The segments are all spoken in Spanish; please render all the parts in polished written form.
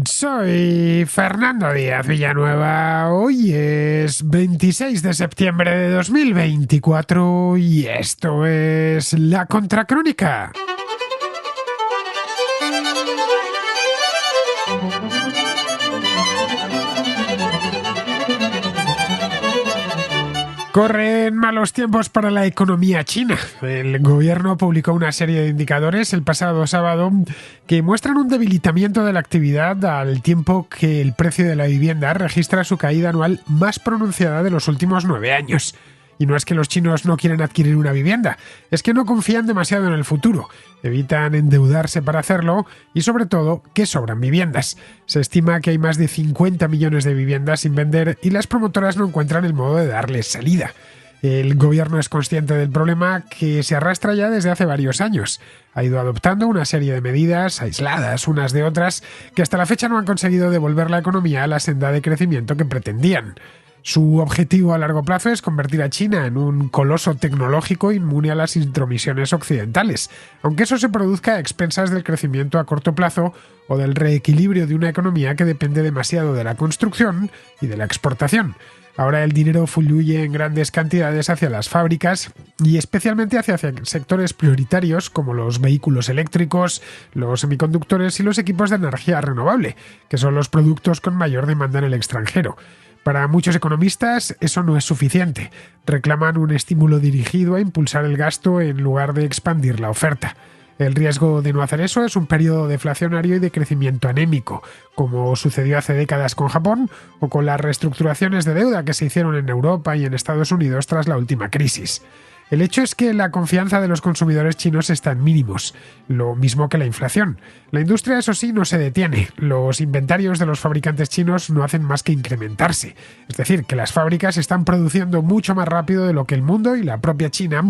Soy Fernando Díaz Villanueva. Hoy es 26 de septiembre de 2024 y esto es La Contracrónica. Corren malos tiempos para la economía china. El gobierno publicó una serie de indicadores el pasado sábado que muestran un debilitamiento de la actividad al tiempo que el precio de la vivienda registra su caída anual más pronunciada de los últimos 9 años. Y no es que los chinos no quieran adquirir una vivienda, es que no confían demasiado en el futuro, evitan endeudarse para hacerlo y sobre todo que sobran viviendas. Se estima que hay más de 50 millones de viviendas sin vender y las promotoras no encuentran el modo de darles salida. El gobierno es consciente del problema que se arrastra ya desde hace varios años. Ha ido adoptando una serie de medidas aisladas unas de otras que hasta la fecha no han conseguido devolver la economía a la senda de crecimiento que pretendían. Su objetivo a largo plazo es convertir a China en un coloso tecnológico inmune a las intromisiones occidentales, aunque eso se produzca a expensas del crecimiento a corto plazo o del reequilibrio de una economía que depende demasiado de la construcción y de la exportación. Ahora el dinero fluye en grandes cantidades hacia las fábricas y especialmente hacia sectores prioritarios como los vehículos eléctricos, los semiconductores y los equipos de energía renovable, que son los productos con mayor demanda en el extranjero. Para muchos economistas eso no es suficiente. Reclaman un estímulo dirigido a impulsar el gasto en lugar de expandir la oferta. El riesgo de no hacer eso es un periodo deflacionario y de crecimiento anémico, como sucedió hace décadas con Japón o con las reestructuraciones de deuda que se hicieron en Europa y en Estados Unidos tras la última crisis. El hecho es que la confianza de los consumidores chinos está en mínimos, lo mismo que la inflación. La industria, eso sí, no se detiene. Los inventarios de los fabricantes chinos no hacen más que incrementarse. Es decir, que las fábricas están produciendo mucho más rápido de lo que el mundo y la propia China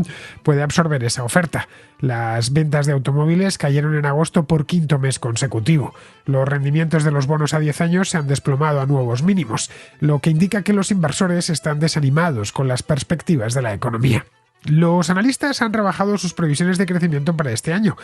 puede absorber esa oferta. Las ventas de automóviles cayeron en agosto por quinto mes consecutivo. Los rendimientos de los bonos a 10 años se han desplomado a nuevos mínimos, lo que indica que los inversores están desanimados con las perspectivas de la economía. Los analistas han rebajado sus previsiones de crecimiento para este año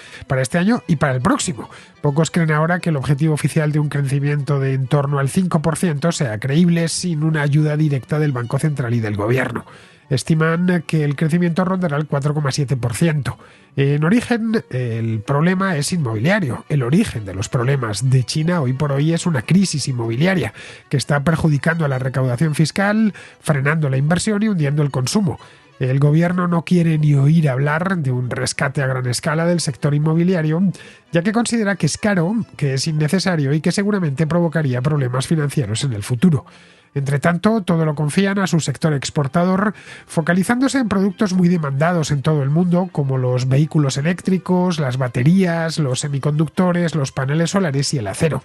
y para el próximo. Pocos creen ahora que el objetivo oficial de un crecimiento de en torno al 5% sea creíble sin una ayuda directa del Banco Central y del Gobierno. Estiman que el crecimiento rondará el 4,7%. En origen, el problema es inmobiliario. El origen de los problemas de China hoy por hoy es una crisis inmobiliaria que está perjudicando a la recaudación fiscal, frenando la inversión y hundiendo el consumo. El gobierno no quiere ni oír hablar de un rescate a gran escala del sector inmobiliario, ya que considera que es caro, que es innecesario y que seguramente provocaría problemas financieros en el futuro. Entre tanto, todo lo confían a su sector exportador, focalizándose en productos muy demandados en todo el mundo, como los vehículos eléctricos, las baterías, los semiconductores, los paneles solares y el acero.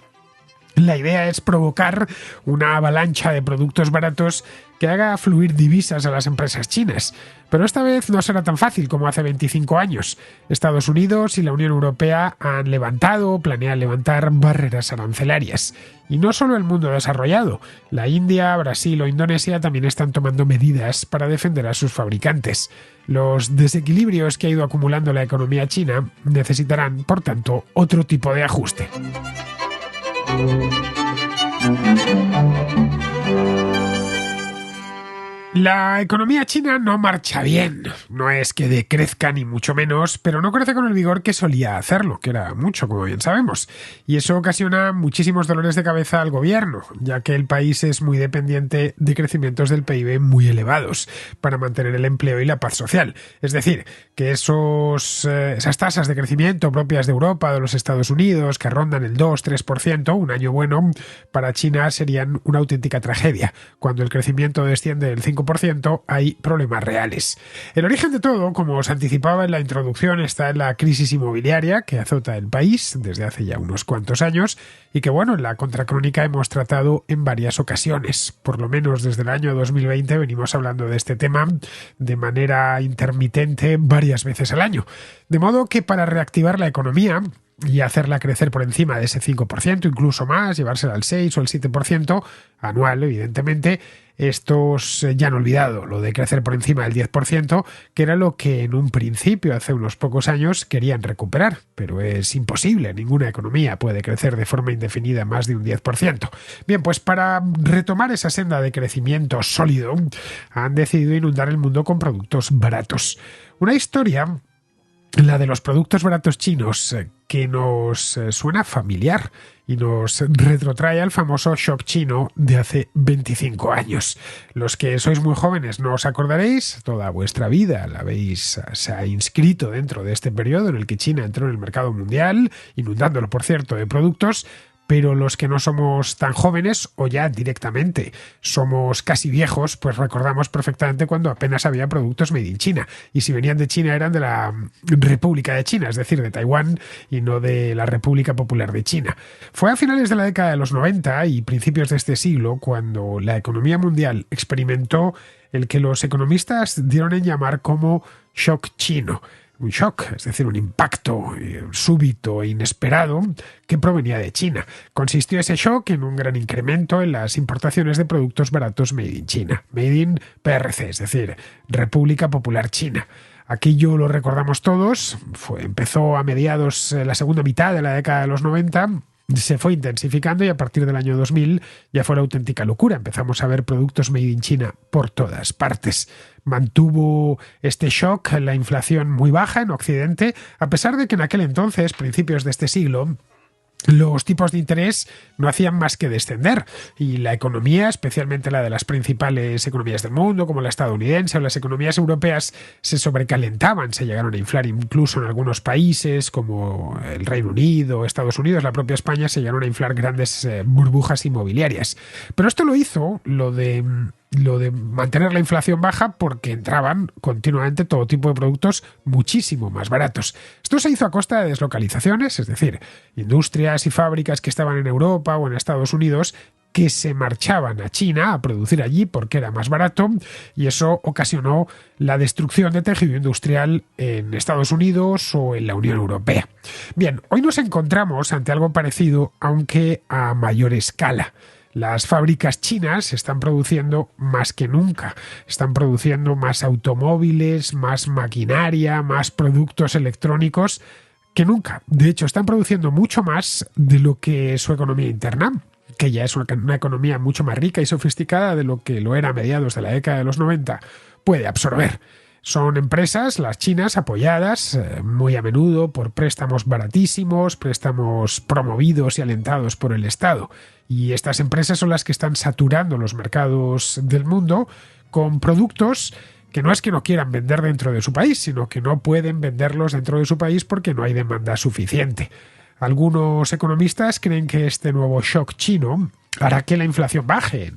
La idea es provocar una avalancha de productos baratos que haga fluir divisas a las empresas chinas. Pero esta vez no será tan fácil como hace 25 años. Estados Unidos y la Unión Europea han levantado o planean levantar barreras arancelarias. Y no solo el mundo desarrollado. La India, Brasil o Indonesia también están tomando medidas para defender a sus fabricantes. Los desequilibrios que ha ido acumulando la economía china necesitarán, por tanto, otro tipo de ajuste. La economía china no marcha bien. No es que decrezca ni mucho menos, pero no crece con el vigor que solía hacerlo, que era mucho, como bien sabemos. Y eso ocasiona muchísimos dolores de cabeza al gobierno, ya que el país es muy dependiente de crecimientos del PIB muy elevados para mantener el empleo y la paz social. Es decir, que esas tasas de crecimiento propias de Europa, de los Estados Unidos, que rondan el 2-3%, un año bueno, para China serían una auténtica tragedia. Cuando el crecimiento desciende del 5%, hay problemas reales. El origen de todo, como os anticipaba en la introducción, está en la crisis inmobiliaria que azota el país desde hace ya unos cuantos años y que, bueno, en la Contracrónica hemos tratado en varias ocasiones. Por lo menos desde el año 2020 venimos hablando de este tema de manera intermitente varias veces al año. De modo que para reactivar la economía y hacerla crecer por encima de ese 5%, incluso más, llevársela al 6 o el 7% anual, evidentemente. Estos ya han olvidado lo de crecer por encima del 10%, que era lo que en un principio, hace unos pocos años, querían recuperar. Pero es imposible, ninguna economía puede crecer de forma indefinida más de un 10%. Bien, pues para retomar esa senda de crecimiento sólido, han decidido inundar el mundo con productos baratos. Una historia, la de los productos baratos chinos, que nos suena familiar y nos retrotrae al famoso shock chino de hace 25 años. Los que sois muy jóvenes no os acordaréis, toda vuestra vida se ha inscrito dentro de este periodo en el que China entró en el mercado mundial, inundándolo, por cierto, de productos. Pero los que no somos tan jóvenes o ya directamente somos casi viejos, pues recordamos perfectamente cuando apenas había productos made in China. Y si venían de China eran de la República de China, es decir, de Taiwán y no de la República Popular de China. Fue a finales de la década de los 90 y principios de este siglo cuando la economía mundial experimentó el que los economistas dieron en llamar como shock chino. Un shock, es decir, un impacto súbito e inesperado que provenía de China. Consistió ese shock en un gran incremento en las importaciones de productos baratos made in China, made in PRC, es decir, República Popular China. Aquello lo recordamos todos, empezó a mediados, la segunda mitad de la década de los 90, se fue intensificando y a partir del año 2000 ya fue la auténtica locura. Empezamos a ver productos made in China por todas partes. Mantuvo este shock la inflación muy baja en Occidente, a pesar de que en aquel entonces, principios de este siglo, los tipos de interés no hacían más que descender y la economía, especialmente la de las principales economías del mundo, como la estadounidense o las economías europeas, se sobrecalentaban, se llegaron a inflar incluso en algunos países como el Reino Unido, Estados Unidos, la propia España, se llegaron a inflar grandes burbujas inmobiliarias. Pero esto lo hizo, lo de mantener la inflación baja, porque entraban continuamente todo tipo de productos muchísimo más baratos. Esto se hizo a costa de deslocalizaciones, es decir, industrias y fábricas que estaban en Europa o en Estados Unidos que se marchaban a China a producir allí porque era más barato, y eso ocasionó la destrucción de tejido industrial en Estados Unidos o en la Unión Europea. Bien, hoy nos encontramos ante algo parecido, aunque a mayor escala. Las fábricas chinas están produciendo más que nunca. Están produciendo más automóviles, más maquinaria, más productos electrónicos que nunca. De hecho, están produciendo mucho más de lo que su economía interna, que ya es una economía mucho más rica y sofisticada de lo que lo era a mediados de la década de los 90, puede absorber. Son empresas, las chinas, apoyadas muy a menudo por préstamos baratísimos, préstamos promovidos y alentados por el Estado. Y estas empresas son las que están saturando los mercados del mundo con productos que no es que no quieran vender dentro de su país, sino que no pueden venderlos dentro de su país porque no hay demanda suficiente. Algunos economistas creen que este nuevo shock chino hará que la inflación baje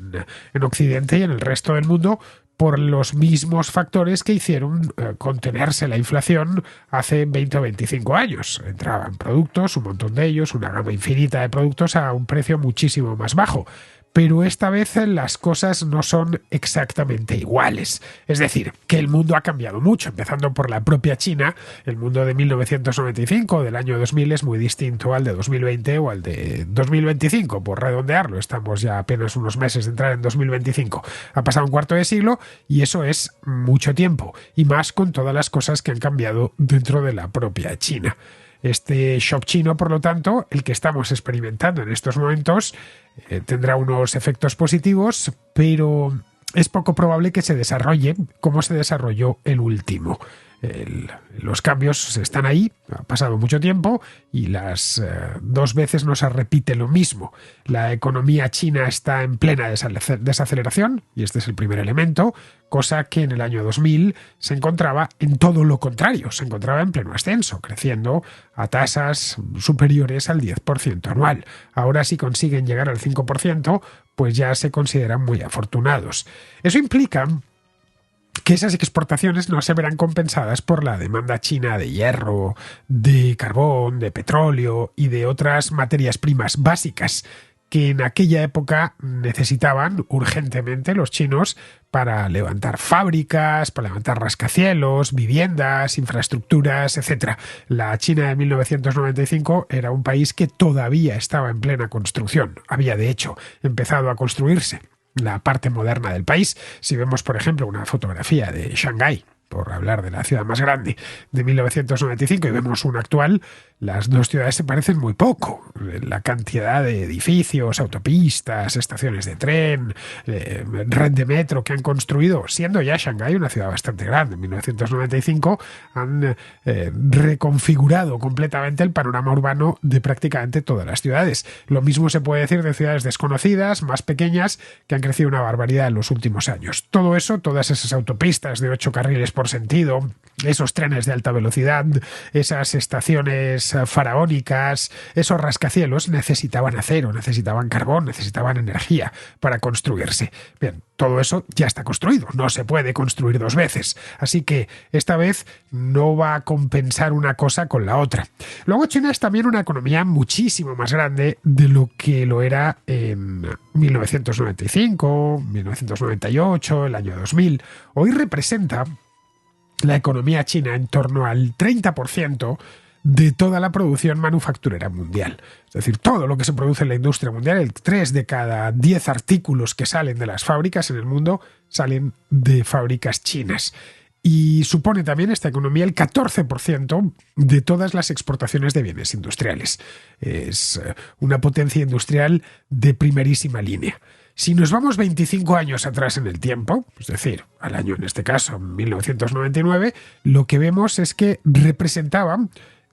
en Occidente y en el resto del mundo por los mismos factores que hicieron contenerse la inflación hace 20 o 25 años. Entraban productos, un montón de ellos, una gama infinita de productos a un precio muchísimo más bajo. Pero esta vez las cosas no son exactamente iguales. Es decir, que el mundo ha cambiado mucho, empezando por la propia China. El mundo de 1995, del año 2000, es muy distinto al de 2020 o al de 2025, por redondearlo. Estamos ya apenas unos meses de entrar en 2025. Ha pasado un cuarto de siglo y eso es mucho tiempo, y más con todas las cosas que han cambiado dentro de la propia China. Este shock chino, por lo tanto, el que estamos experimentando en estos momentos, tendrá unos efectos positivos, pero es poco probable que se desarrolle como se desarrolló el último. Los cambios están ahí, ha pasado mucho tiempo y las dos veces no se repite lo mismo. La economía china está en plena desaceleración, y este es el primer elemento, cosa que en el año 2000 se encontraba en todo lo contrario, se encontraba en pleno ascenso, creciendo a tasas superiores al 10% anual. Ahora, si consiguen llegar al 5%, pues ya se consideran muy afortunados. Eso implica que esas exportaciones no se verán compensadas por la demanda china de hierro, de carbón, de petróleo y de otras materias primas básicas que en aquella época necesitaban urgentemente los chinos para levantar fábricas, para levantar rascacielos, viviendas, infraestructuras, etc. La China de 1995 era un país que todavía estaba en plena construcción. Había, de hecho, empezado a construirse la parte moderna del país. Si vemos, por ejemplo, una fotografía de Shanghái, por hablar de la ciudad más grande, de 1995, y vemos una actual, las dos ciudades se parecen muy poco. La cantidad de edificios, autopistas, estaciones de tren, red de metro que han construido, siendo ya Shanghái una ciudad bastante grande. En 1995 han reconfigurado completamente el panorama urbano de prácticamente todas las ciudades. Lo mismo se puede decir de ciudades desconocidas, más pequeñas, que han crecido una barbaridad en los últimos años. Todo eso, todas esas autopistas de 8 carriles por sentido, esos trenes de alta velocidad, esas estaciones faraónicas, esos rascacielos necesitaban acero, necesitaban carbón, necesitaban energía para construirse. Bien, todo eso ya está construido, no se puede construir dos veces, así que esta vez no va a compensar una cosa con la otra. Luego China es también una economía muchísimo más grande de lo que lo era en 1995, 1998, el año 2000. Hoy representa la economía china en torno al 30% de toda la producción manufacturera mundial. Es decir, todo lo que se produce en la industria mundial, el 3 de cada 10 artículos que salen de las fábricas en el mundo salen de fábricas chinas. Y supone también esta economía el 14% de todas las exportaciones de bienes industriales. Es una potencia industrial de primerísima línea. Si nos vamos 25 años atrás en el tiempo, es decir, al año en este caso 1999, lo que vemos es que representaba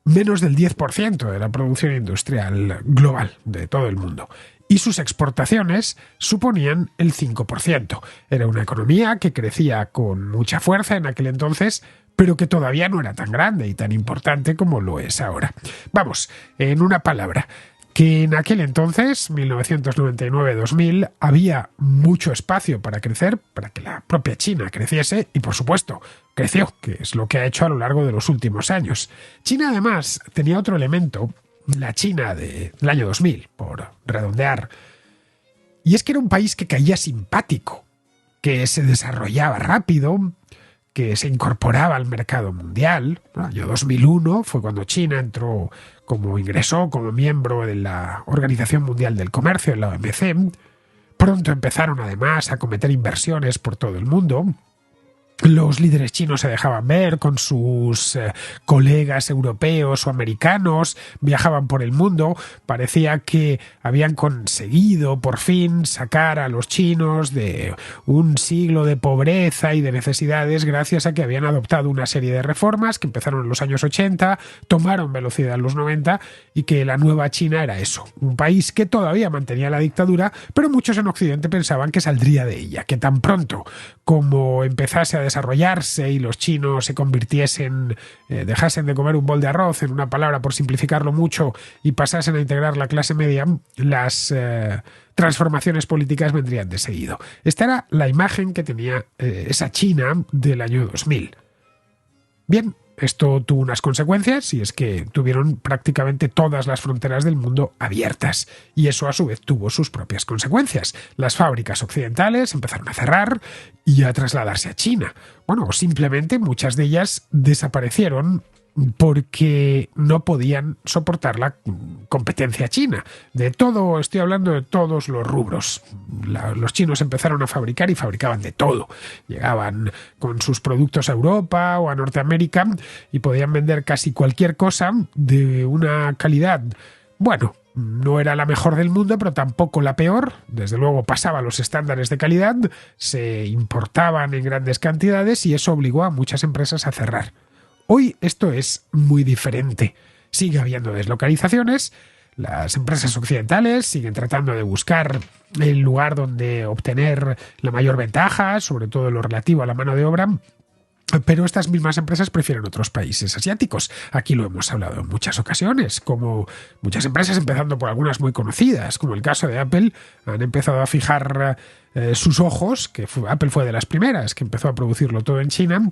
menos del 10% de la producción industrial global de todo el mundo. Y sus exportaciones suponían el 5%. Era una economía que crecía con mucha fuerza en aquel entonces, pero que todavía no era tan grande y tan importante como lo es ahora. Vamos, en una palabra, que en aquel entonces, 1999-2000, había mucho espacio para crecer, para que la propia China creciese y, por supuesto, creció, que es lo que ha hecho a lo largo de los últimos años. China, además, tenía otro elemento, la China del año 2000, por redondear, y es que era un país que caía simpático, que se desarrollaba rápido, que se incorporaba al mercado mundial. El año 2001 fue cuando China ingresó como miembro de la Organización Mundial del Comercio, en la OMC. Pronto empezaron además a cometer inversiones por todo el mundo. Los líderes chinos se dejaban ver con sus colegas europeos o americanos, viajaban por el mundo, parecía que habían conseguido por fin sacar a los chinos de un siglo de pobreza y de necesidades gracias a que habían adoptado una serie de reformas que empezaron en los años 80, tomaron velocidad en los 90 y que la nueva China era eso, un país que todavía mantenía la dictadura, pero muchos en Occidente pensaban que saldría de ella, que tan pronto como empezase a desarrollarse y los chinos se convirtiesen, dejasen de comer un bol de arroz, en una palabra por simplificarlo mucho, y pasasen a integrar la clase media, las transformaciones políticas vendrían de seguido. Esta era la imagen que tenía esa China del año 2000. Bien, esto tuvo unas consecuencias y es que tuvieron prácticamente todas las fronteras del mundo abiertas y eso a su vez tuvo sus propias consecuencias. Las fábricas occidentales empezaron a cerrar y a trasladarse a China. Bueno, o simplemente muchas de ellas desaparecieron porque no podían soportar la competencia china. De todo, estoy hablando de todos los rubros. Los chinos empezaron a fabricar y fabricaban de todo. Llegaban con sus productos a Europa o a Norteamérica y podían vender casi cualquier cosa de una calidad, bueno, no era la mejor del mundo, pero tampoco la peor. Desde luego pasaba los estándares de calidad, se importaban en grandes cantidades y eso obligó a muchas empresas a cerrar. Hoy esto es muy diferente. Sigue habiendo deslocalizaciones, las empresas occidentales siguen tratando de buscar el lugar donde obtener la mayor ventaja, sobre todo en lo relativo a la mano de obra, pero estas mismas empresas prefieren otros países asiáticos. Aquí lo hemos hablado en muchas ocasiones, como muchas empresas, empezando por algunas muy conocidas, como el caso de Apple, han empezado a fijar sus ojos, Apple fue de las primeras que empezó a producirlo todo en China,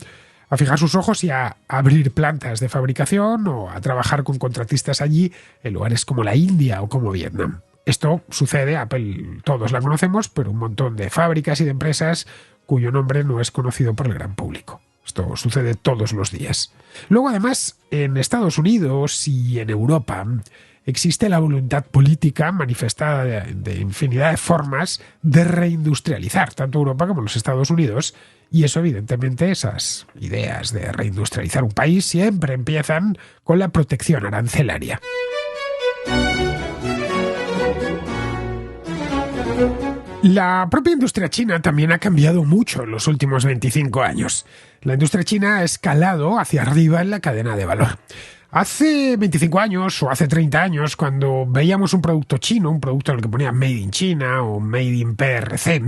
a fijar sus ojos y a abrir plantas de fabricación o a trabajar con contratistas allí en lugares como la India o como Vietnam. Esto sucede, Apple todos la conocemos, pero un montón de fábricas y de empresas cuyo nombre no es conocido por el gran público. Esto sucede todos los días. Luego, además, en Estados Unidos y en Europa existe la voluntad política manifestada de infinidad de formas de reindustrializar tanto Europa como los Estados Unidos. Y eso, evidentemente, esas ideas de reindustrializar un país siempre empiezan con la protección arancelaria. La propia industria china también ha cambiado mucho en los últimos 25 años. La industria china ha escalado hacia arriba en la cadena de valor. Hace 25 años o hace 30 años, cuando veíamos un producto chino, un producto en el que ponía Made in China o Made in PRC,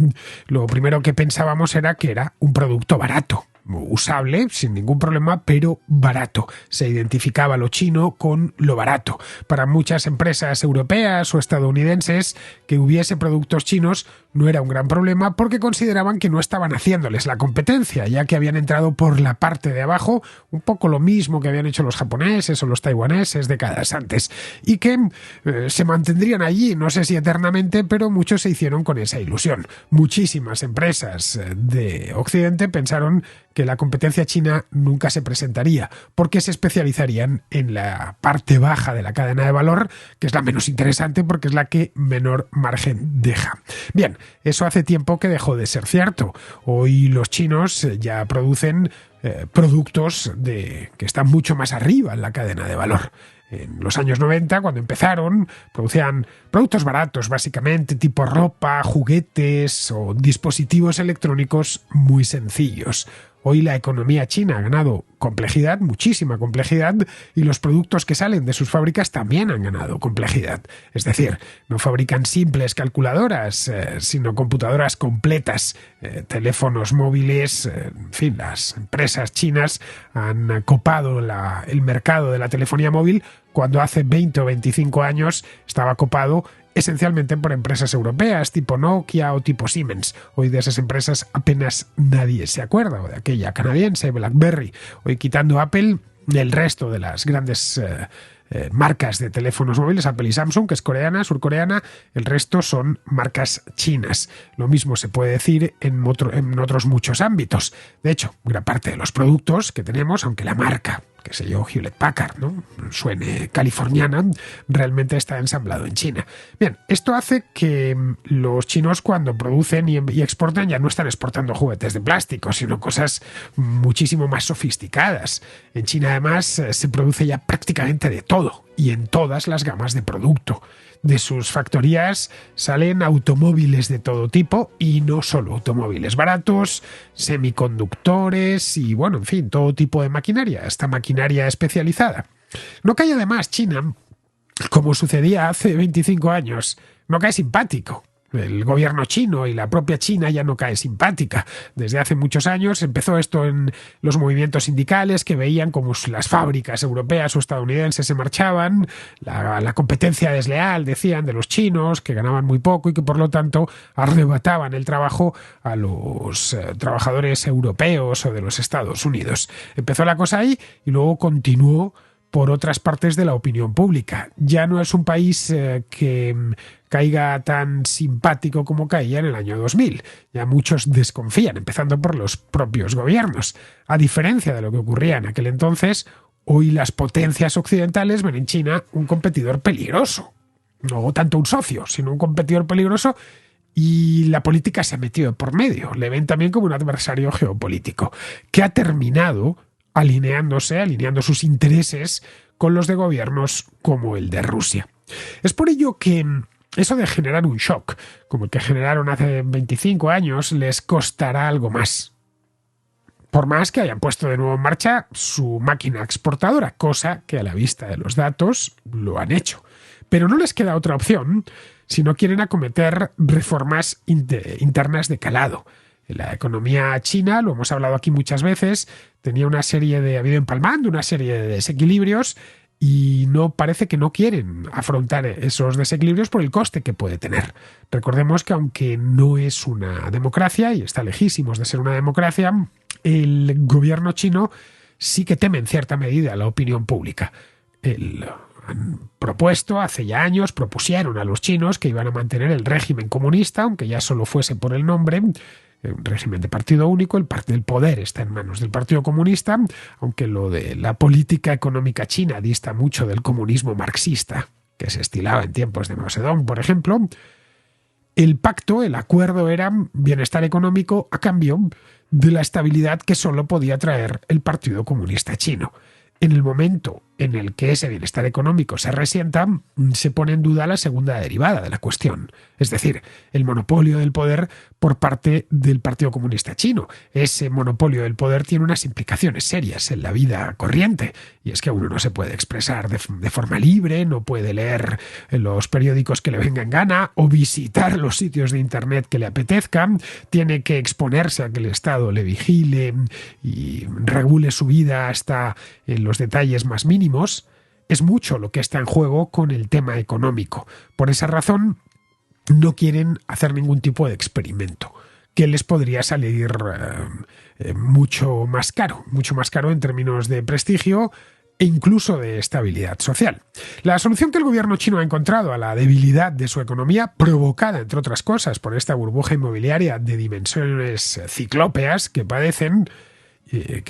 lo primero que pensábamos era que era un producto barato. Usable, sin ningún problema, pero barato. Se identificaba lo chino con lo barato. Para muchas empresas europeas o estadounidenses, que hubiese productos chinos no era un gran problema porque consideraban que no estaban haciéndoles la competencia, ya que habían entrado por la parte de abajo, un poco lo mismo que habían hecho los japoneses o los taiwaneses décadas antes, y que se mantendrían allí, no sé si eternamente, pero muchos se hicieron con esa ilusión. Muchísimas empresas de Occidente pensaron que la competencia china nunca se presentaría, porque se especializarían en la parte baja de la cadena de valor, que es la menos interesante porque es la que menor margen deja. Bien, eso hace tiempo que dejó de ser cierto. Hoy los chinos ya producen productos que están mucho más arriba en la cadena de valor. En los años 90, cuando empezaron, producían productos baratos, básicamente, tipo ropa, juguetes o dispositivos electrónicos muy sencillos. Hoy la economía china ha ganado complejidad, muchísima complejidad, y los productos que salen de sus fábricas también han ganado complejidad. Es decir, no fabrican simples calculadoras, sino computadoras completas, teléfonos móviles, en fin, las empresas chinas han copado el mercado de la telefonía móvil cuando hace 20 o 25 años estaba copado esencialmente por empresas europeas tipo Nokia o tipo Siemens. Hoy de esas empresas apenas nadie se acuerda, o de aquella canadiense, BlackBerry. Hoy, quitando Apple, el resto de las grandes marcas de teléfonos móviles, Apple y Samsung, que es coreana, surcoreana, el resto son marcas chinas. Lo mismo se puede decir en otros muchos ámbitos. De hecho, gran parte de los productos que tenemos, aunque la marca, qué sé yo, Hewlett Packard, ¿no?, suene californiana, realmente está ensamblado en China. Bien, esto hace que los chinos, cuando producen y exportan, ya no están exportando juguetes de plástico, sino cosas muchísimo más sofisticadas. En China, además, se produce ya prácticamente de todo y en todas las gamas de producto. De sus factorías salen automóviles de todo tipo, y no solo automóviles baratos, semiconductores y, bueno, en fin, todo tipo de maquinaria, hasta maquinaria especializada. No cae, además, China, como sucedía hace 25 años, no cae simpático. El gobierno chino y la propia China ya no cae simpática. Desde hace muchos años empezó esto en los movimientos sindicales, que veían como las fábricas europeas o estadounidenses se marchaban, la competencia desleal, decían, de los chinos, que ganaban muy poco y que por lo tanto arrebataban el trabajo a los trabajadores europeos o de los Estados Unidos. Empezó la cosa ahí y luego continuó por otras partes de la opinión pública. Ya no es un país que caiga tan simpático como caía en el año 2000. Ya muchos desconfían, empezando por los propios gobiernos. A diferencia de lo que ocurría en aquel entonces, hoy las potencias occidentales ven en China un competidor peligroso. No tanto un socio, sino un competidor peligroso, y la política se ha metido por medio. Le ven también como un adversario geopolítico, que ha terminado alineando sus intereses con los de gobiernos como el de Rusia. Es por ello que eso de generar un shock, como el que generaron hace 25 años, les costará algo más. Por más que hayan puesto de nuevo en marcha su máquina exportadora, cosa que a la vista de los datos lo han hecho. Pero no les queda otra opción si no quieren acometer reformas internas de calado. La economía china, lo hemos hablado aquí muchas veces, ha ido empalmando una serie de desequilibrios, y no parece que no quieren afrontar esos desequilibrios por el coste que puede tener. Recordemos que, aunque no es una democracia y está lejísimos de ser una democracia, el gobierno chino sí que teme en cierta medida la opinión pública. Han propuesto, hace ya años, propusieron a los chinos que iban a mantener el régimen comunista, aunque ya solo fuese por el nombre, un régimen de partido único, el poder está en manos del Partido Comunista, aunque lo de la política económica china dista mucho del comunismo marxista, que se estilaba en tiempos de Mao Zedong, por ejemplo. El pacto, el acuerdo era bienestar económico a cambio de la estabilidad que solo podía traer el Partido Comunista Chino. En el momento en el que ese bienestar económico se resienta, se pone en duda la segunda derivada de la cuestión, es decir, el monopolio del poder por parte del Partido Comunista Chino. Ese monopolio del poder tiene unas implicaciones serias en la vida corriente, y es que uno no se puede expresar de forma libre, no puede leer los periódicos que le venga en gana o visitar los sitios de Internet que le apetezcan, tiene que exponerse a que el Estado le vigile y regule su vida hasta en los detalles más mínimos. Es mucho lo que está en juego con el tema económico. Por esa razón, no quieren hacer ningún tipo de experimento, que les podría salir mucho más caro en términos de prestigio e incluso de estabilidad social. La solución que el gobierno chino ha encontrado a la debilidad de su economía, provocada, entre otras cosas, por esta burbuja inmobiliaria de dimensiones ciclópeas que padecen,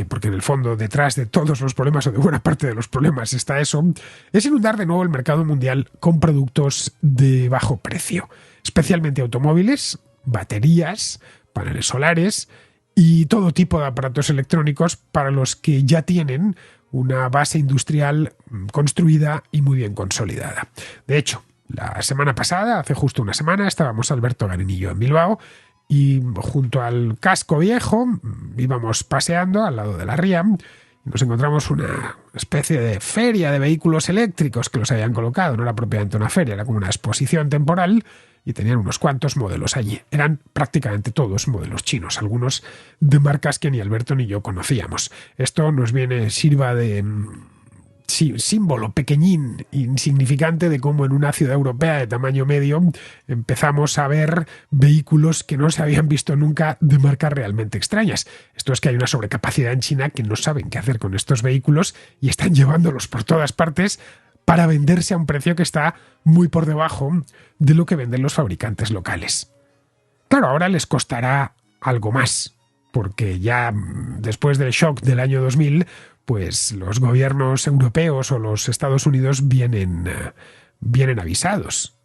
porque en el fondo detrás de todos los problemas o de buena parte de los problemas está eso, es inundar de nuevo el mercado mundial con productos de bajo precio, especialmente automóviles, baterías, paneles solares y todo tipo de aparatos electrónicos para los que ya tienen una base industrial construida y muy bien consolidada. De hecho, la semana pasada, hace justo una semana, estábamos Alberto Garín y yo en Bilbao, y junto al casco viejo íbamos paseando al lado de la ría y nos encontramos una especie de feria de vehículos eléctricos que los habían colocado. No era propiamente una feria, era como una exposición temporal y tenían unos cuantos modelos allí. Eran prácticamente todos modelos chinos, algunos de marcas que ni Alberto ni yo conocíamos. Esto nos sirva de símbolo pequeñín, insignificante de cómo en una ciudad europea de tamaño medio empezamos a ver vehículos que no se habían visto nunca de marcas realmente extrañas. Esto es que hay una sobrecapacidad en China que no saben qué hacer con estos vehículos y están llevándolos por todas partes para venderse a un precio que está muy por debajo de lo que venden los fabricantes locales. Claro, ahora les costará algo más, porque ya después del shock del año 2000, pues los gobiernos europeos o los Estados Unidos vienen avisados.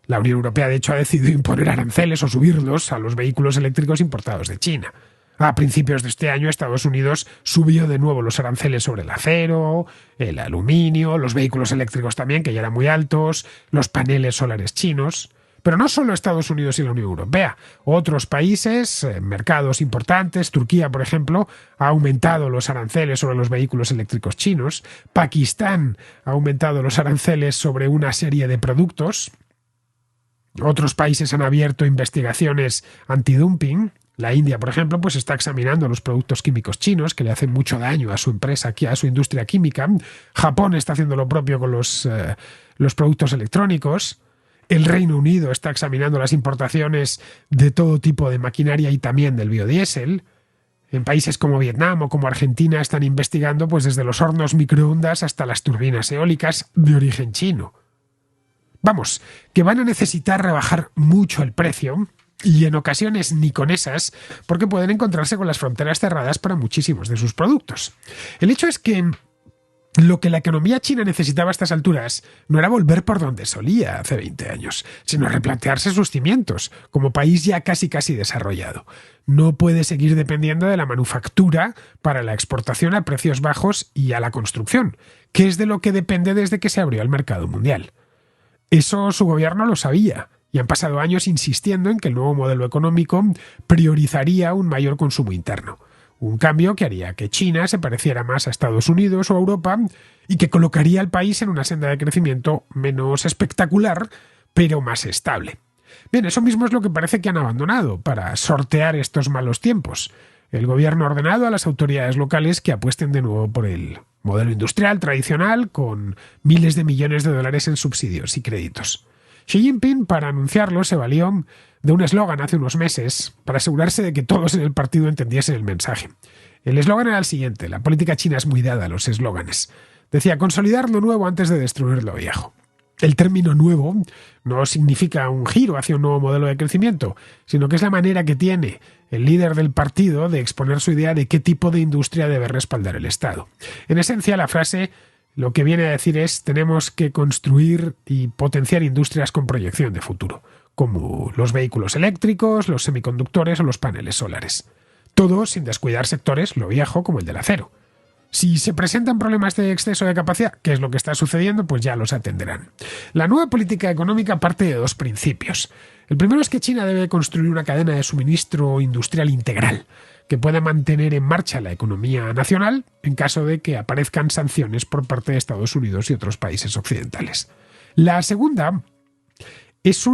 La Unión Europea, de hecho, ha decidido imponer aranceles o subirlos a los vehículos eléctricos importados de China. A principios de este año, Estados Unidos subió de nuevo los aranceles sobre el acero, el aluminio, los vehículos eléctricos también, que ya eran muy altos, los paneles solares chinos. Pero no solo Estados Unidos y la Unión Europea. Otros países, mercados importantes, Turquía, por ejemplo, ha aumentado los aranceles sobre los vehículos eléctricos chinos. Pakistán ha aumentado los aranceles sobre una serie de productos. Otros países han abierto investigaciones antidumping. La India, por ejemplo, pues está examinando los productos químicos chinos que le hacen mucho daño a su empresa, a su industria química. Japón está haciendo lo propio con los productos electrónicos. El Reino Unido está examinando las importaciones de todo tipo de maquinaria y también del biodiesel. En países como Vietnam o como Argentina están investigando pues desde los hornos microondas hasta las turbinas eólicas de origen chino. Vamos, que van a necesitar rebajar mucho el precio y en ocasiones ni con esas, porque pueden encontrarse con las fronteras cerradas para muchísimos de sus productos. El hecho es que lo que la economía china necesitaba a estas alturas no era volver por donde solía hace 20 años, sino replantearse sus cimientos, como país ya casi desarrollado. No puede seguir dependiendo de la manufactura para la exportación a precios bajos y a la construcción, que es de lo que depende desde que se abrió al mercado mundial. Eso su gobierno lo sabía, y han pasado años insistiendo en que el nuevo modelo económico priorizaría un mayor consumo interno. Un cambio que haría que China se pareciera más a Estados Unidos o a Europa y que colocaría al país en una senda de crecimiento menos espectacular, pero más estable. Bien, eso mismo es lo que parece que han abandonado para sortear estos malos tiempos. El gobierno ha ordenado a las autoridades locales que apuesten de nuevo por el modelo industrial tradicional con miles de millones de dólares en subsidios y créditos. Xi Jinping, para anunciarlo, se valió de un eslogan hace unos meses para asegurarse de que todos en el partido entendiesen el mensaje. El eslogan era el siguiente: la política china es muy dada a los eslóganes. Decía, consolidar lo nuevo antes de destruir lo viejo. El término nuevo no significa un giro hacia un nuevo modelo de crecimiento, sino que es la manera que tiene el líder del partido de exponer su idea de qué tipo de industria debe respaldar el Estado. En esencia, la frase lo que viene a decir es tenemos que construir y potenciar industrias con proyección de futuro, como los vehículos eléctricos, los semiconductores o los paneles solares. Todo sin descuidar sectores, lo viejo, como el del acero. Si se presentan problemas de exceso de capacidad, que es lo que está sucediendo, pues ya los atenderán. La nueva política económica parte de dos principios. El primero es que China debe construir una cadena de suministro industrial integral que pueda mantener en marcha la economía nacional en caso de que aparezcan sanciones por parte de Estados Unidos y otros países occidentales. La segunda es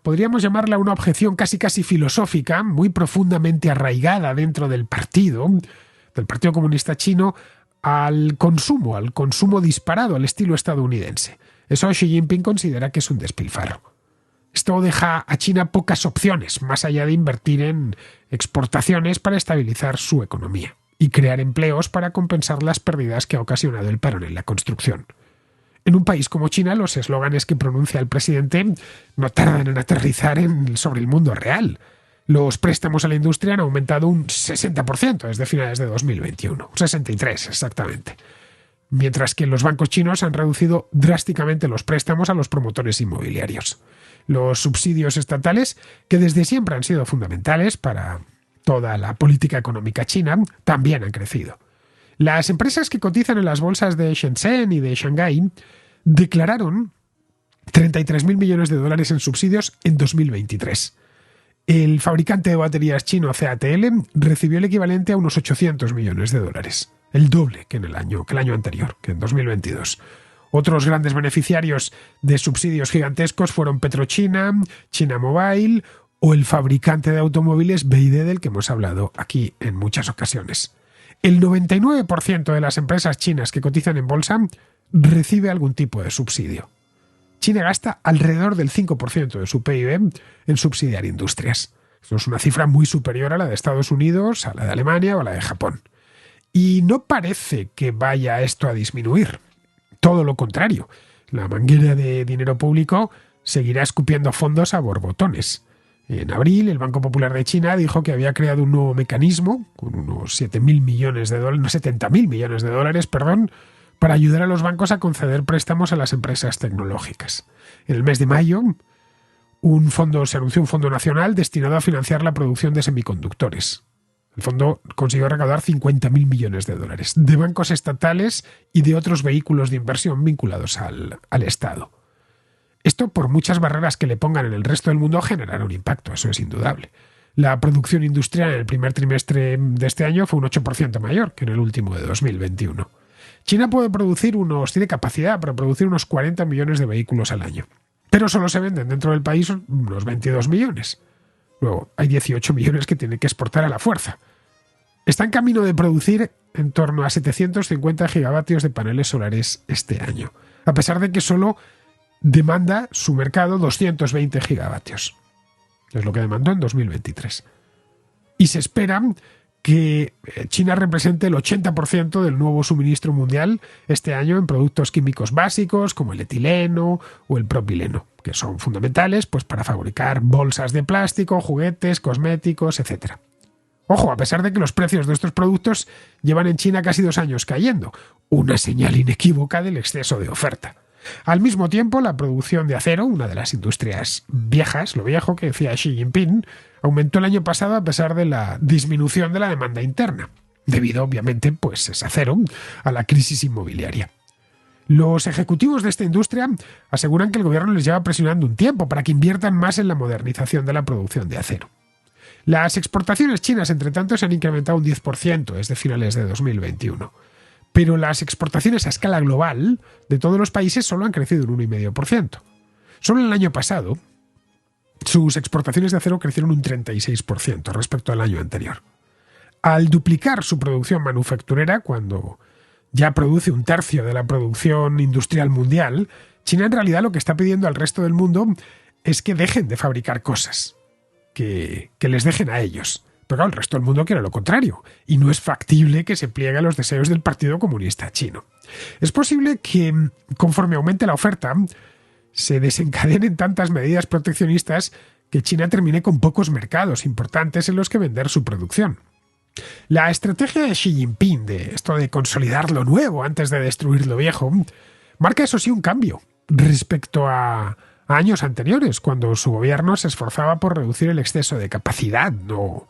podríamos llamarla una objeción casi filosófica, muy profundamente arraigada dentro del Partido Comunista Chino, al consumo disparado al estilo estadounidense. Eso Xi Jinping considera que es un despilfarro. Esto deja a China pocas opciones, más allá de invertir en exportaciones para estabilizar su economía y crear empleos para compensar las pérdidas que ha ocasionado el parón en la construcción. En un país como China, los eslóganes que pronuncia el presidente no tardan en aterrizar sobre el mundo real. Los préstamos a la industria han aumentado un 60% desde finales de 2021, un 63% exactamente. Mientras que los bancos chinos han reducido drásticamente los préstamos a los promotores inmobiliarios. Los subsidios estatales, que desde siempre han sido fundamentales para toda la política económica china, también han crecido. Las empresas que cotizan en las bolsas de Shenzhen y de Shanghái declararon 33.000 millones de dólares en subsidios en 2023. El fabricante de baterías chino CATL recibió el equivalente a unos 800 millones de dólares, el doble que el año anterior, que en 2022. Otros grandes beneficiarios de subsidios gigantescos fueron PetroChina, China Mobile o el fabricante de automóviles BYD, del que hemos hablado aquí en muchas ocasiones. El 99% de las empresas chinas que cotizan en bolsa recibe algún tipo de subsidio. China gasta alrededor del 5% de su PIB en subsidiar industrias. Esto es una cifra muy superior a la de Estados Unidos, a la de Alemania o a la de Japón. Y no parece que vaya esto a disminuir. Todo lo contrario. La manguera de dinero público seguirá escupiendo fondos a borbotones. En abril, el Banco Popular de China dijo que había creado un nuevo mecanismo con unos 70.000 millones de dólares, para ayudar a los bancos a conceder préstamos a las empresas tecnológicas. En el mes de mayo, se anunció un fondo nacional destinado a financiar la producción de semiconductores. El fondo consiguió recaudar 50.000 millones de dólares de bancos estatales y de otros vehículos de inversión vinculados al Estado. Esto, por muchas barreras que le pongan en el resto del mundo, generará un impacto, eso es indudable. La producción industrial en el primer trimestre de este año fue un 8% mayor que en el último de 2021. China tiene capacidad para producir unos 40 millones de vehículos al año, pero solo se venden dentro del país unos 22 millones. Luego, hay 18 millones que tiene que exportar a la fuerza. Está en camino de producir en torno a 750 gigavatios de paneles solares este año, a pesar de que solo demanda su mercado 220 gigavatios. Es lo que demandó en 2023. Y se espera que China represente el 80% del nuevo suministro mundial este año en productos químicos básicos como el etileno o el propileno, que son fundamentales para fabricar bolsas de plástico, juguetes, cosméticos, etc. Ojo, a pesar de que los precios de estos productos llevan en China casi 2 años cayendo, una señal inequívoca del exceso de oferta. Al mismo tiempo, la producción de acero, una de las industrias viejas, lo viejo que decía Xi Jinping, aumentó el año pasado a pesar de la disminución de la demanda interna, debido obviamente, es acero, a la crisis inmobiliaria. Los ejecutivos de esta industria aseguran que el gobierno les lleva presionando un tiempo para que inviertan más en la modernización de la producción de acero. Las exportaciones chinas, entre tanto, se han incrementado un 10% desde finales de 2021. Pero las exportaciones a escala global de todos los países solo han crecido un 1,5%. Solo el año pasado, sus exportaciones de acero crecieron un 36% respecto al año anterior. Al duplicar su producción manufacturera, cuando ya produce 1/3 de la producción industrial mundial, China en realidad lo que está pidiendo al resto del mundo es que dejen de fabricar cosas, que les dejen a ellos, Pero el resto del mundo quiere lo contrario, y no es factible que se pliegue a los deseos del Partido Comunista Chino. Es posible que, conforme aumente la oferta, se desencadenen tantas medidas proteccionistas que China termine con pocos mercados importantes en los que vender su producción. La estrategia de Xi Jinping de esto de consolidar lo nuevo antes de destruir lo viejo marca eso sí un cambio respecto a años anteriores, cuando su gobierno se esforzaba por reducir el exceso de capacidad, no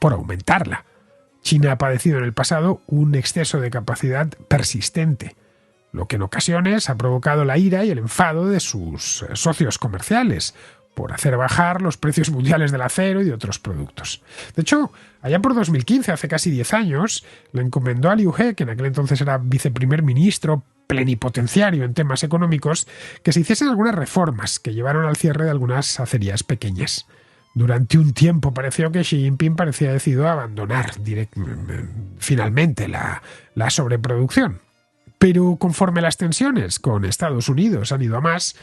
por aumentarla. China ha padecido en el pasado un exceso de capacidad persistente, lo que en ocasiones ha provocado la ira y el enfado de sus socios comerciales por hacer bajar los precios mundiales del acero y de otros productos. De hecho, allá por 2015, hace casi 10 años, le encomendó a Liu He, que en aquel entonces era viceprimer ministro plenipotenciario en temas económicos, que se hiciesen algunas reformas que llevaron al cierre de algunas acerías pequeñas. Durante un tiempo pareció que Xi Jinping parecía decidido a abandonar finalmente la sobreproducción. Pero conforme las tensiones con Estados Unidos han ido a más,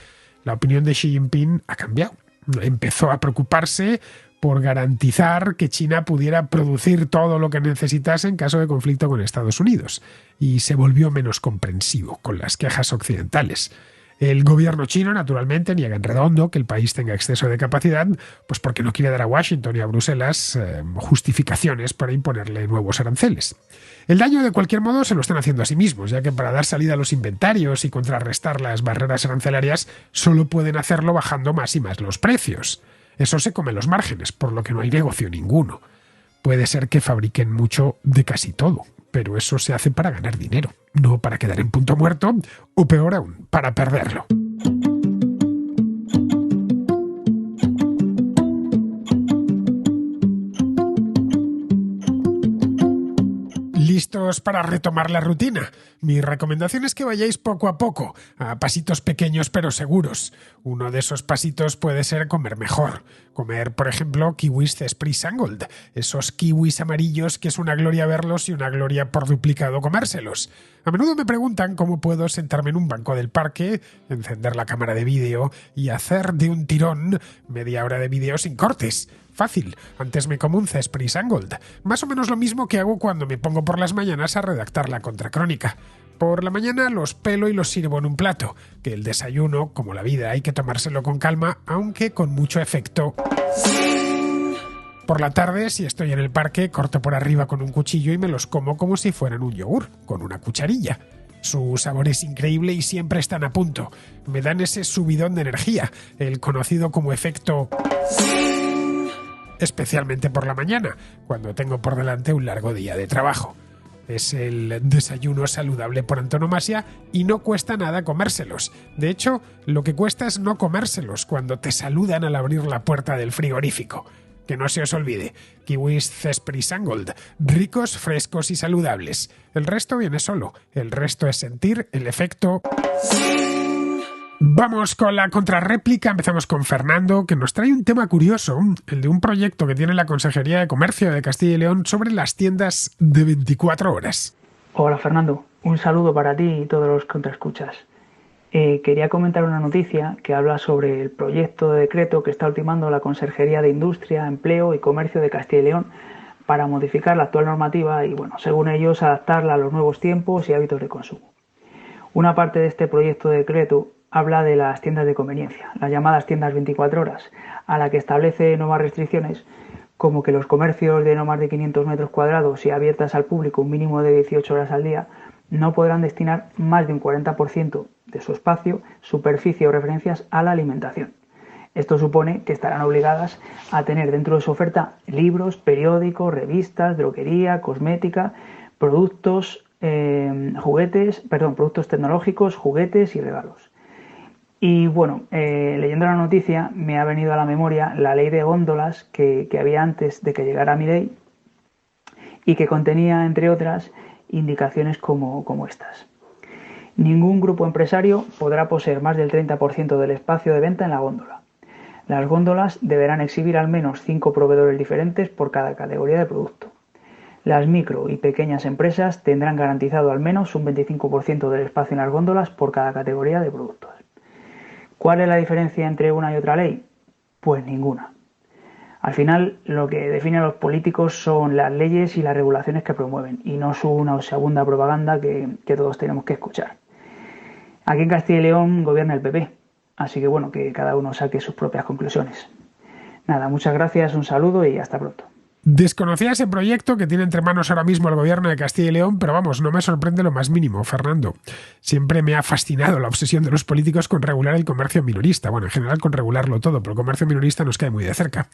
la opinión de Xi Jinping ha cambiado. Empezó a preocuparse por garantizar que China pudiera producir todo lo que necesitase en caso de conflicto con Estados Unidos, y se volvió menos comprensivo con las quejas occidentales. El gobierno chino, naturalmente, niega en redondo que el país tenga exceso de capacidad, pues porque no quiere dar a Washington y a Bruselas justificaciones para imponerle nuevos aranceles. El daño, de cualquier modo, se lo están haciendo a sí mismos, ya que para dar salida a los inventarios y contrarrestar las barreras arancelarias solo pueden hacerlo bajando más y más los precios. Eso se come los márgenes, por lo que no hay negocio ninguno. Puede ser que fabriquen mucho de casi todo, pero eso se hace para ganar dinero, no para quedar en punto muerto, o peor aún, para perderlo. ¿Listos para retomar la rutina? Mi recomendación es que vayáis poco a poco, a pasitos pequeños pero seguros. Uno de esos pasitos puede ser comer mejor. Comer, por ejemplo, kiwis Cespris Angold, esos kiwis amarillos que es una gloria verlos y una gloria por duplicado comérselos. A menudo me preguntan cómo puedo sentarme en un banco del parque, encender la cámara de vídeo y hacer de un tirón media hora de vídeo sin cortes. Fácil, antes me como un Cespris Angold, más o menos lo mismo que hago cuando me pongo por las mañanas a redactar la contracrónica. Por la mañana los pelo y los sirvo en un plato, que el desayuno, como la vida, hay que tomárselo con calma, aunque con mucho efecto. Por la tarde, si estoy en el parque, corto por arriba con un cuchillo y me los como como si fueran un yogur, con una cucharilla. Su sabor es increíble y siempre están a punto. Me dan ese subidón de energía, el conocido como efecto... especialmente por la mañana, cuando tengo por delante un largo día de trabajo. Es el desayuno saludable por antonomasia y no cuesta nada comérselos. De hecho, lo que cuesta es no comérselos cuando te saludan al abrir la puerta del frigorífico. Que no se os olvide, kiwis Cespris Angold, ricos, frescos y saludables. El resto viene solo, el resto es sentir el efecto... Vamos con la contrarréplica. Empezamos con Fernando, que nos trae un tema curioso, el de un proyecto que tiene la Consejería de Comercio de Castilla y León sobre las tiendas de 24 horas. Hola Fernando, un saludo para ti y todos los contraescuchas. Quería comentar una noticia que habla sobre el proyecto de decreto que está ultimando la Consejería de Industria, Empleo y Comercio de Castilla y León para modificar la actual normativa y, según ellos, adaptarla a los nuevos tiempos y hábitos de consumo. Una parte de este proyecto de decreto habla de las tiendas de conveniencia, las llamadas tiendas 24 horas, a la que establece nuevas restricciones, como que los comercios de no más de 500 metros cuadrados y abiertas al público un mínimo de 18 horas al día no podrán destinar más de un 40% de su espacio, superficie o referencias a la alimentación. Esto supone que estarán obligadas a tener dentro de su oferta libros, periódicos, revistas, droguería, cosmética, productos tecnológicos, juguetes y regalos. Y leyendo la noticia me ha venido a la memoria la ley de góndolas que había antes de que llegara mi ley y que contenía, entre otras, indicaciones como estas. Ningún grupo empresario podrá poseer más del 30% del espacio de venta en la góndola. Las góndolas deberán exhibir al menos 5 proveedores diferentes por cada categoría de producto. Las micro y pequeñas empresas tendrán garantizado al menos un 25% del espacio en las góndolas por cada categoría de productos. ¿Cuál es la diferencia entre una y otra ley? Pues ninguna. Al final, lo que define a los políticos son las leyes y las regulaciones que promueven, y no su nauseabunda propaganda que todos tenemos que escuchar. Aquí en Castilla y León gobierna el PP, así que bueno, que cada uno saque sus propias conclusiones. Nada, muchas gracias, un saludo y hasta pronto. Desconocía ese proyecto que tiene entre manos ahora mismo el gobierno de Castilla y León, pero vamos, no me sorprende lo más mínimo, Fernando. Siempre me ha fascinado la obsesión de los políticos con regular el comercio minorista. Bueno, en general con regularlo todo, pero el comercio minorista nos cae muy de cerca.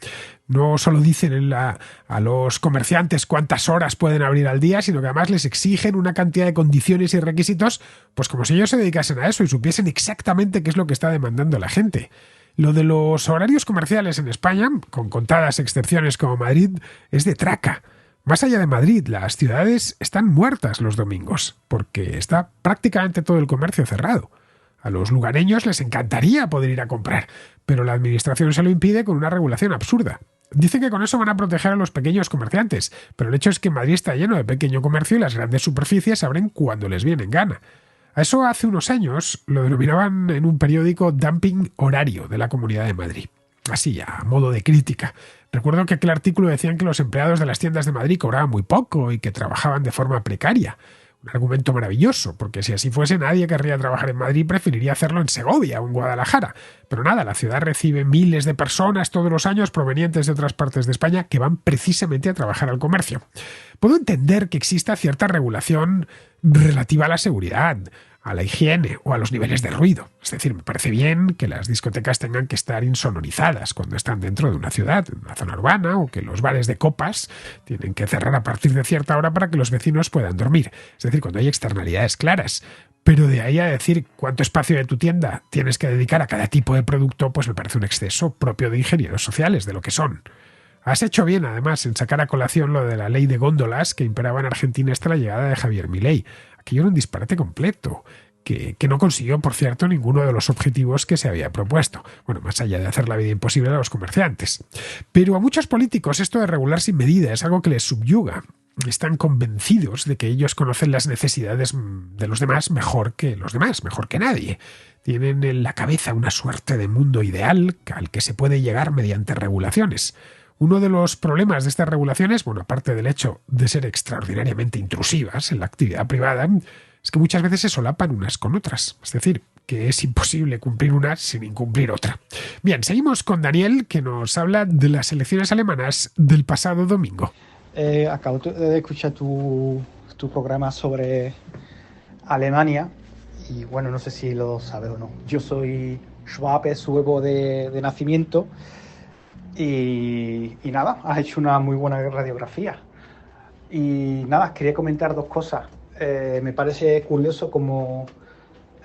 No solo dicen a los comerciantes cuántas horas pueden abrir al día, sino que además les exigen una cantidad de condiciones y requisitos, pues como si ellos se dedicasen a eso y supiesen exactamente qué es lo que está demandando la gente. Lo de los horarios comerciales en España, con contadas excepciones como Madrid, es de traca. Más allá de Madrid, las ciudades están muertas los domingos, porque está prácticamente todo el comercio cerrado. A los lugareños les encantaría poder ir a comprar, pero la administración se lo impide con una regulación absurda. Dicen que con eso van a proteger a los pequeños comerciantes, pero el hecho es que Madrid está lleno de pequeño comercio y las grandes superficies abren cuando les viene en gana. A eso hace unos años lo denominaban en un periódico dumping horario de la Comunidad de Madrid. Así, a modo de crítica. Recuerdo que aquel artículo decían que los empleados de las tiendas de Madrid cobraban muy poco y que trabajaban de forma precaria. Un argumento maravilloso, porque si así fuese nadie querría trabajar en Madrid, preferiría hacerlo en Segovia o en Guadalajara. Pero nada, la ciudad recibe miles de personas todos los años provenientes de otras partes de España que van precisamente a trabajar al comercio. Puedo entender que exista cierta regulación relativa a la seguridad, a la higiene o a los niveles de ruido. Es decir, me parece bien que las discotecas tengan que estar insonorizadas cuando están dentro de una ciudad, en una zona urbana, o que los bares de copas tienen que cerrar a partir de cierta hora para que los vecinos puedan dormir. Es decir, cuando hay externalidades claras. Pero de ahí a decir cuánto espacio de tu tienda tienes que dedicar a cada tipo de producto, pues me parece un exceso propio de ingenieros sociales, de lo que son. Has hecho bien, además, en sacar a colación lo de la ley de góndolas que imperaba en Argentina hasta la llegada de Javier Milei. Aquello era un disparate completo, que no consiguió, por cierto, ninguno de los objetivos que se había propuesto. Bueno, más allá de hacer la vida imposible a los comerciantes. Pero a muchos políticos esto de regular sin medida es algo que les subyuga. Están convencidos de que ellos conocen las necesidades de los demás mejor que los demás, mejor que nadie. Tienen en la cabeza una suerte de mundo ideal al que se puede llegar mediante regulaciones. Uno de los problemas de estas regulaciones, bueno, aparte del hecho de ser extraordinariamente intrusivas en la actividad privada, es que muchas veces se solapan unas con otras. Es decir, que es imposible cumplir una sin incumplir otra. Bien, seguimos con Daniel, que nos habla de las elecciones alemanas del pasado domingo. Acabo de escuchar tu programa sobre Alemania y bueno, no sé si lo sabes o no. Yo soy schwabe, sueco de nacimiento. Y nada, has hecho una muy buena radiografía. Y nada, quería comentar dos cosas. Me parece curioso cómo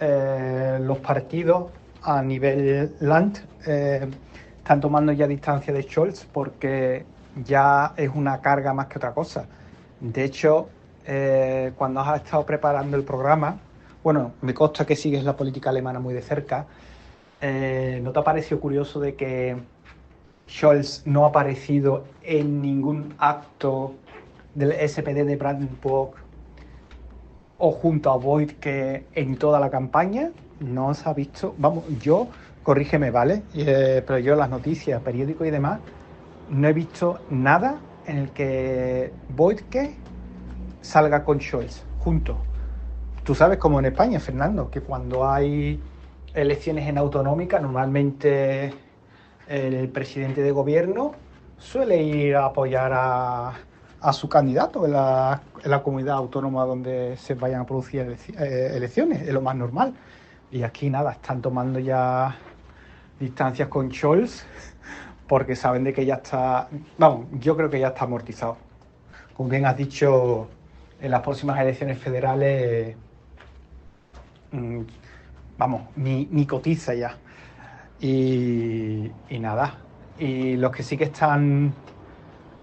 los partidos a nivel Land están tomando ya distancia de Scholz porque ya es una carga más que otra cosa. De hecho, cuando has estado preparando el programa, bueno, me consta que sigues la política alemana muy de cerca, ¿no te ha parecido curioso de que Scholz no ha aparecido en ningún acto del SPD de Brandenburg o junto a Beuthke en toda la campaña? No se ha visto, vamos, yo, corrígeme, ¿vale? Pero yo las noticias, periódicos y demás, no he visto nada en el que Beuthke salga con Scholz juntos. Tú sabes, como en España, Fernando, que cuando hay elecciones en autonómica, normalmente el presidente de gobierno suele ir a apoyar a su candidato en la comunidad autónoma donde se vayan a producir elecciones, es lo más normal. Y aquí nada, están tomando ya distancias con Scholz porque saben de que ya está, vamos, yo creo que ya está amortizado. Como bien has dicho, en las próximas elecciones federales, vamos, ni cotiza ya. Y nada, y los que sí que están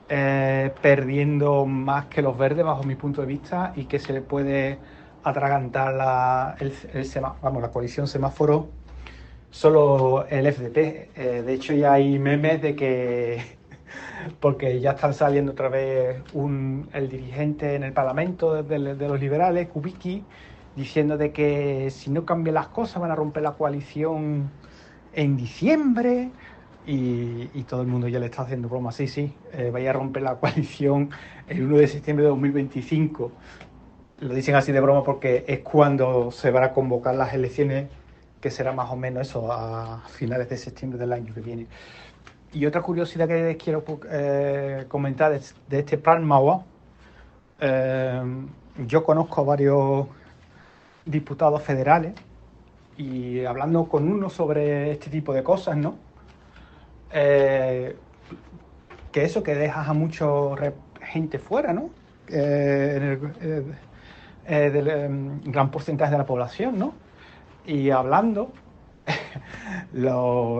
perdiendo más que los verdes bajo mi punto de vista y que se le puede atragantar la coalición semáforo, solo el FDP. De hecho ya hay memes de que porque ya están saliendo otra vez el dirigente en el Parlamento de los liberales, Kubicki, diciendo de que si no cambian las cosas van a romper la coalición en diciembre, y todo el mundo ya le está haciendo broma. Sí, vaya a romper la coalición el 1 de septiembre de 2025. Lo dicen así de broma porque es cuando se van a convocar las elecciones, que será más o menos eso, a finales de septiembre del año que viene. Y otra curiosidad que quiero comentar es de este plan MAWA. Yo conozco a varios diputados federales y hablando con uno sobre este tipo de cosas, ¿no? Que eso, que dejas a mucha gente fuera, ¿no? Del gran porcentaje de la población, ¿no? Y hablando,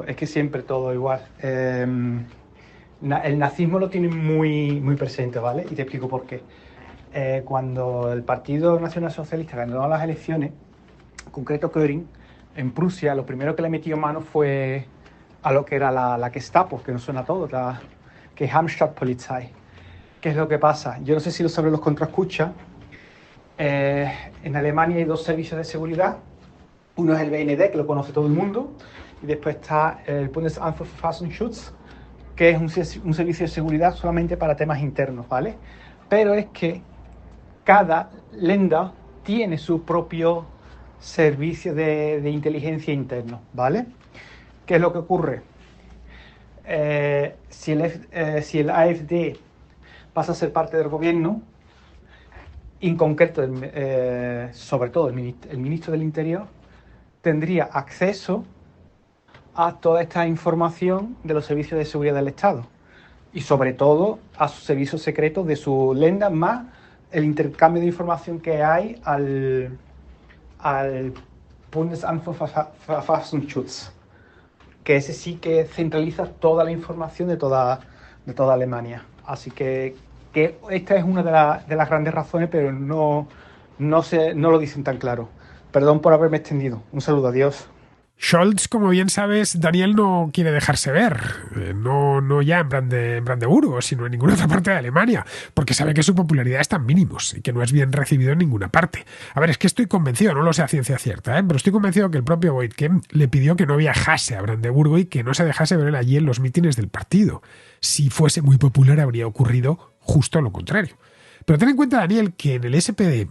es que siempre todo igual. El nazismo lo tienen muy, muy presente, ¿vale? Y te explico por qué. Cuando el Partido Nacional Socialista ganó las elecciones, en concreto Göring, en Prusia, lo primero que le metió mano fue a lo que era la Gestapo, que nos suena a todos, la Geheimstaatspolizei. ¿Qué es lo que pasa? Yo no sé si lo saben los contraescuchas. En Alemania hay dos servicios de seguridad. Uno es el BND, que lo conoce todo el mundo, y después está el Bundesamt für Verfassungsschutz, que es un servicio de seguridad solamente para temas internos, ¿vale? Pero es que cada Länder tiene su propio servicio de inteligencia interno, ¿vale? ¿Qué es lo que ocurre? Si el AfD pasa a ser parte del gobierno, en concreto, sobre todo el ministro del Interior, tendría acceso a toda esta información de los servicios de seguridad del Estado y sobre todo a sus servicios secretos de su Länder, más el intercambio de información que hay al Bundesamt für Verfassungsschutz, que ese sí que centraliza toda la información de toda Alemania. Así que esta es una de las grandes razones, pero no lo dicen tan claro. Perdón por haberme extendido. Un saludo, adiós. Scholz, como bien sabes, Daniel no quiere dejarse ver, no ya en Brandeburgo, sino en ninguna otra parte de Alemania, porque sabe que su popularidad está en mínimos y que no es bien recibido en ninguna parte. A ver, es que estoy convencido, no lo sé a ciencia cierta, pero estoy convencido que el propio Boyke le pidió que no viajase a Brandeburgo y que no se dejase ver allí en los mítines del partido. Si fuese muy popular habría ocurrido justo lo contrario. Pero ten en cuenta, Daniel, que en el SPD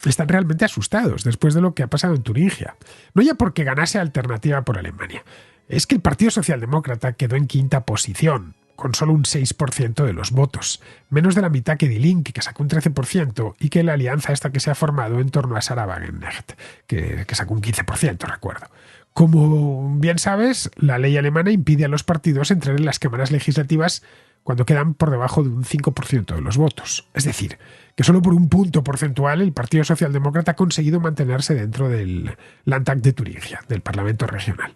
están realmente asustados después de lo que ha pasado en Turingia. No ya porque ganase Alternativa por Alemania. Es que el Partido Socialdemócrata quedó en quinta posición, con solo un 6% de los votos. Menos de la mitad que Die Linke, que sacó un 13%, y que la alianza esta que se ha formado en torno a Sarah Wagenknecht, que sacó un 15%, recuerdo. Como bien sabes, la ley alemana impide a los partidos entrar en las cámaras legislativas cuando quedan por debajo de un 5% de los votos. Es decir, que solo por un punto porcentual el Partido Socialdemócrata ha conseguido mantenerse dentro del Landtag de Turingia, del Parlamento regional.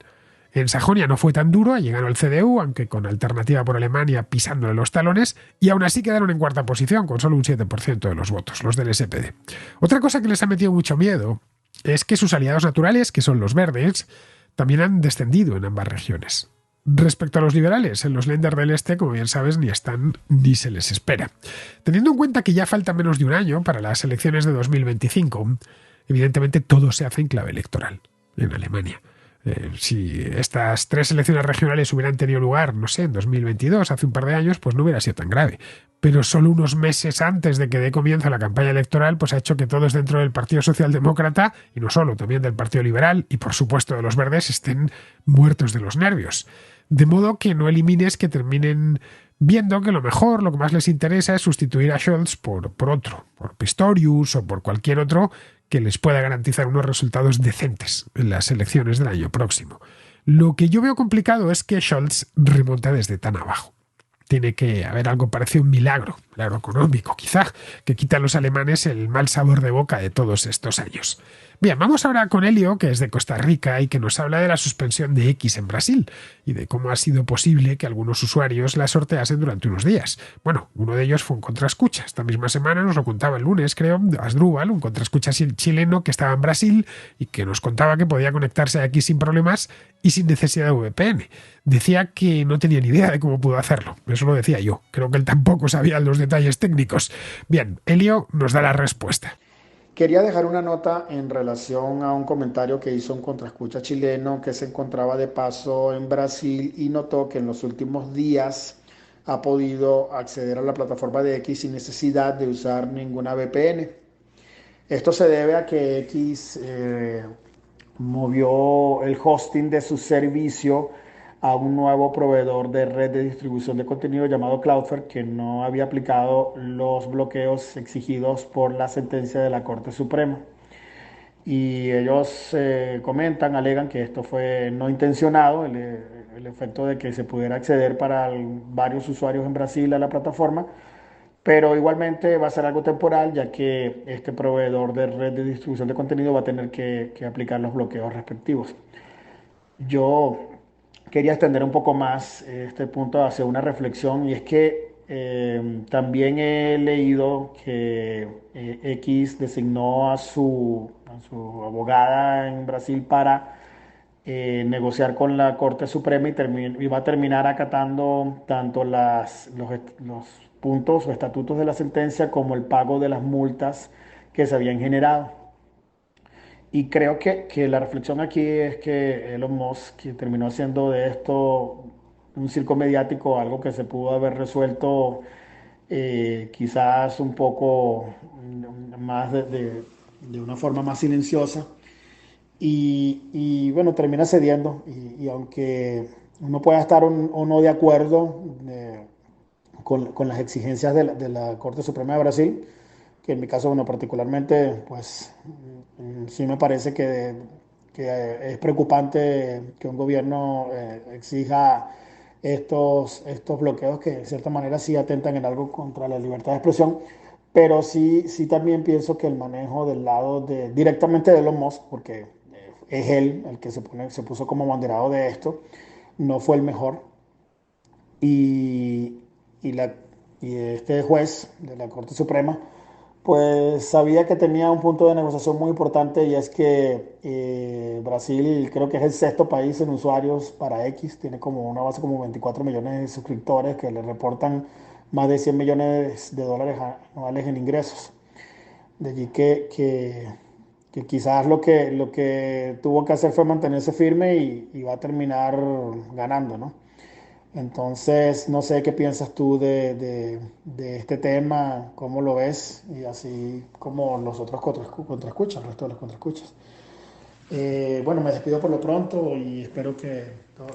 En Sajonia no fue tan duro, allí ganó el CDU, aunque con Alternativa por Alemania pisándole los talones, y aún así quedaron en cuarta posición, con solo un 7% de los votos, los del SPD. Otra cosa que les ha metido mucho miedo es que sus aliados naturales, que son los verdes, también han descendido en ambas regiones. Respecto a los liberales, en los Länder del Este, como bien sabes, ni están ni se les espera. Teniendo en cuenta que ya falta menos de un año para las elecciones de 2025, evidentemente todo se hace en clave electoral en Alemania. Si estas 3 elecciones regionales hubieran tenido lugar, no sé, en 2022, hace un par de años, pues no hubiera sido tan grave. Pero solo unos meses antes de que dé comienzo la campaña electoral, pues ha hecho que todos dentro del Partido Socialdemócrata, y no solo, también del Partido Liberal y por supuesto de los Verdes, estén muertos de los nervios. De modo que no elimines que terminen viendo que lo mejor, lo que más les interesa es sustituir a Scholz por otro, por Pistorius o por cualquier otro que les pueda garantizar unos resultados decentes en las elecciones del año próximo. Lo que yo veo complicado es que Scholz remonta desde tan abajo. Tiene que haber algo parecido un milagro económico, quizá, que quita a los alemanes el mal sabor de boca de todos estos años. Bien, vamos ahora con Elio, que es de Costa Rica y que nos habla de la suspensión de X en Brasil y de cómo ha sido posible que algunos usuarios la sorteasen durante unos días. Bueno, uno de ellos fue un contraescucha. Esta misma semana nos lo contaba el lunes, creo, Asdrúbal, un contraescucha chileno que estaba en Brasil y que nos contaba que podía conectarse a X sin problemas y sin necesidad de VPN. Decía que no tenía ni idea de cómo pudo hacerlo. Eso lo decía yo. Creo que él tampoco sabía los detalles técnicos. Bien, Elio nos da la respuesta. Quería dejar una nota en relación a un comentario que hizo un contraescucha chileno que se encontraba de paso en Brasil y notó que en los últimos días ha podido acceder a la plataforma de X sin necesidad de usar ninguna VPN. Esto se debe a que X movió el hosting de su servicio a un nuevo proveedor de red de distribución de contenido llamado Cloudflare, que no había aplicado los bloqueos exigidos por la sentencia de la Corte Suprema. Y ellos alegan que esto fue no intencionado, el efecto de que se pudiera acceder para varios usuarios en Brasil a la plataforma, pero igualmente va a ser algo temporal, ya que este proveedor de red de distribución de contenido va a tener que aplicar los bloqueos respectivos. Yo quería extender un poco más este punto hacia una reflexión, y es que también he leído que X designó a su abogada en Brasil para negociar con la Corte Suprema y va a terminar acatando tanto los puntos o estatutos de la sentencia como el pago de las multas que se habían generado. Y creo que la reflexión aquí es que Elon Musk, que terminó haciendo de esto un circo mediático, algo que se pudo haber resuelto quizás un poco más de una forma más silenciosa. Bueno, termina cediendo. Y aunque uno pueda estar o no de acuerdo con las exigencias de la Corte Suprema de Brasil, que en mi caso, bueno, particularmente, pues sí me parece que es preocupante que un gobierno exija estos bloqueos que de cierta manera sí atentan en algo contra la libertad de expresión, pero sí también pienso que el manejo del lado directamente de Elon Musk, porque es él el que se puso como abanderado de esto, no fue el mejor. Y, y, la, y este juez de la Corte Suprema pues sabía que tenía un punto de negociación muy importante, y es que Brasil creo que es el sexto país en usuarios para X, tiene como una base como 24 millones de suscriptores que le reportan más de 100 millones de dólares anuales en ingresos. De allí que quizás lo que tuvo que hacer fue mantenerse firme y va a terminar ganando, ¿no? Entonces, no sé qué piensas tú de este tema, cómo lo ves, y así como los otros contraescuchas, el resto de los contraescuchas. Bueno, me despido por lo pronto y espero que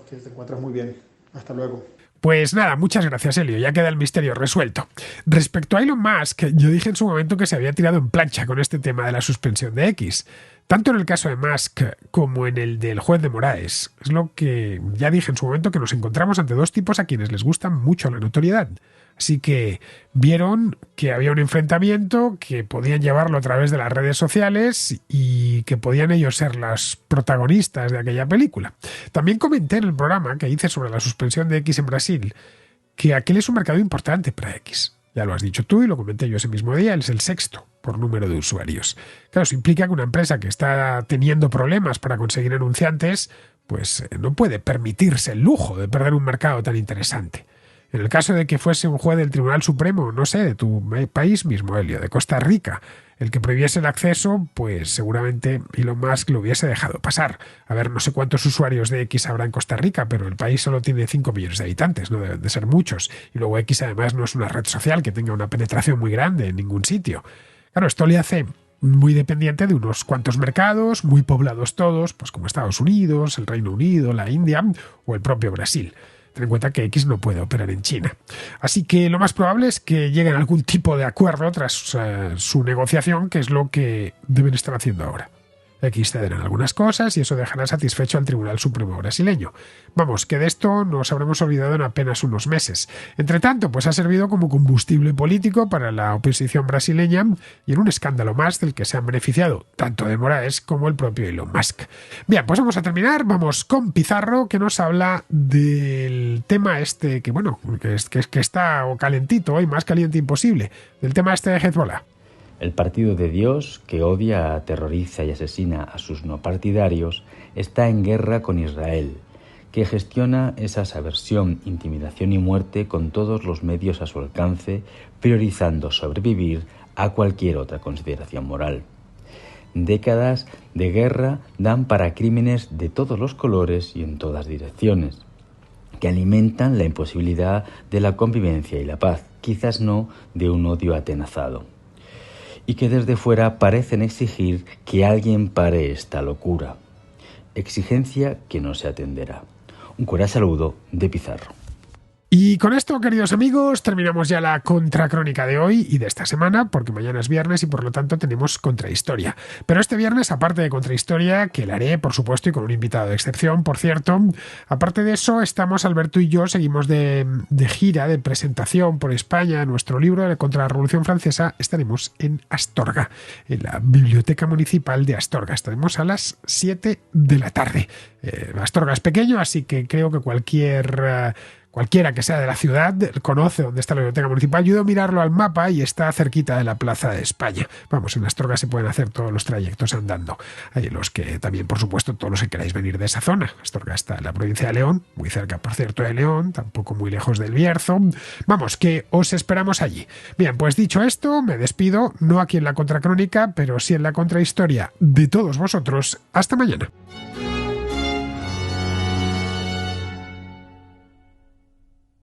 te encuentres muy bien. Hasta luego. Pues nada, muchas gracias, Elio. Ya queda el misterio resuelto. Respecto a Elon Musk, yo dije en su momento que se había tirado en plancha con este tema de la suspensión de X. Tanto en el caso de Musk como en el del juez de Moraes. Es lo que ya dije en su momento, que nos encontramos ante dos tipos a quienes les gusta mucho la notoriedad. Así que vieron que había un enfrentamiento, que podían llevarlo a través de las redes sociales y que podían ellos ser las protagonistas de aquella película. También comenté en el programa que hice sobre la suspensión de X en Brasil que aquel es un mercado importante para X. Ya lo has dicho tú y lo comenté yo ese mismo día, él es el sexto por número de usuarios. Claro, eso implica que una empresa que está teniendo problemas para conseguir anunciantes, pues no puede permitirse el lujo de perder un mercado tan interesante. En el caso de que fuese un juez del Tribunal Supremo, no sé, de tu país mismo, Elio, de Costa Rica, el que prohibiese el acceso, pues seguramente Elon Musk lo hubiese dejado pasar. A ver, no sé cuántos usuarios de X habrá en Costa Rica, pero el país solo tiene 5 millones de habitantes, no deben de ser muchos. Y luego X además no es una red social que tenga una penetración muy grande en ningún sitio. Claro, esto le hace muy dependiente de unos cuantos mercados, muy poblados todos, pues como Estados Unidos, el Reino Unido, la India o el propio Brasil. Ten en cuenta que X no puede operar en China. Así que lo más probable es que lleguen a algún tipo de acuerdo tras su negociación, que es lo que deben estar haciendo ahora. X cederán algunas cosas y eso dejará satisfecho al Tribunal Supremo brasileño. Vamos, que de esto nos habremos olvidado en apenas unos meses. Entre tanto, pues ha servido como combustible político para la oposición brasileña y en un escándalo más del que se han beneficiado tanto de Moraes como el propio Elon Musk. Bien, pues vamos a terminar. Vamos con Pizarro, que nos habla del tema este, que bueno, que está calentito hoy, más caliente imposible, del tema este de Hezbollah. El Partido de Dios, que odia, aterroriza y asesina a sus no partidarios, está en guerra con Israel, que gestiona esa aversión, intimidación y muerte con todos los medios a su alcance, priorizando sobrevivir a cualquier otra consideración moral. décadas de guerra dan para crímenes de todos los colores y en todas direcciones, que alimentan la imposibilidad de la convivencia y la paz, quizás no de un odio atenazado, y que desde fuera parecen exigir que alguien pare esta locura, exigencia que no se atenderá. Un cordial saludo de Pizarro. Y con esto, queridos amigos, terminamos ya la contracrónica de hoy y de esta semana, porque mañana es viernes y por lo tanto tenemos contrahistoria. Pero este viernes, aparte de contrahistoria, que la haré, por supuesto, y con un invitado de excepción, por cierto, aparte de eso, estamos, Alberto y yo, seguimos de gira, de presentación por España. Nuestro libro contra la Revolución Francesa estaremos en Astorga, en la Biblioteca Municipal de Astorga. Estaremos a las 7 de la tarde. Astorga es pequeño, así que creo que cualquiera que sea de la ciudad conoce dónde está la biblioteca municipal. Yo he ido a mirarlo al mapa y está cerquita de la Plaza de España. Vamos, en Astorga se pueden hacer todos los trayectos andando. Hay los que también, por supuesto, todos los que queráis venir de esa zona. Astorga está en la provincia de León, muy cerca, por cierto, de León, tampoco muy lejos del Bierzo. Vamos, que os esperamos allí. Bien, pues dicho esto, me despido, no aquí en la contracrónica, pero sí en la contrahistoria de todos vosotros. Hasta mañana.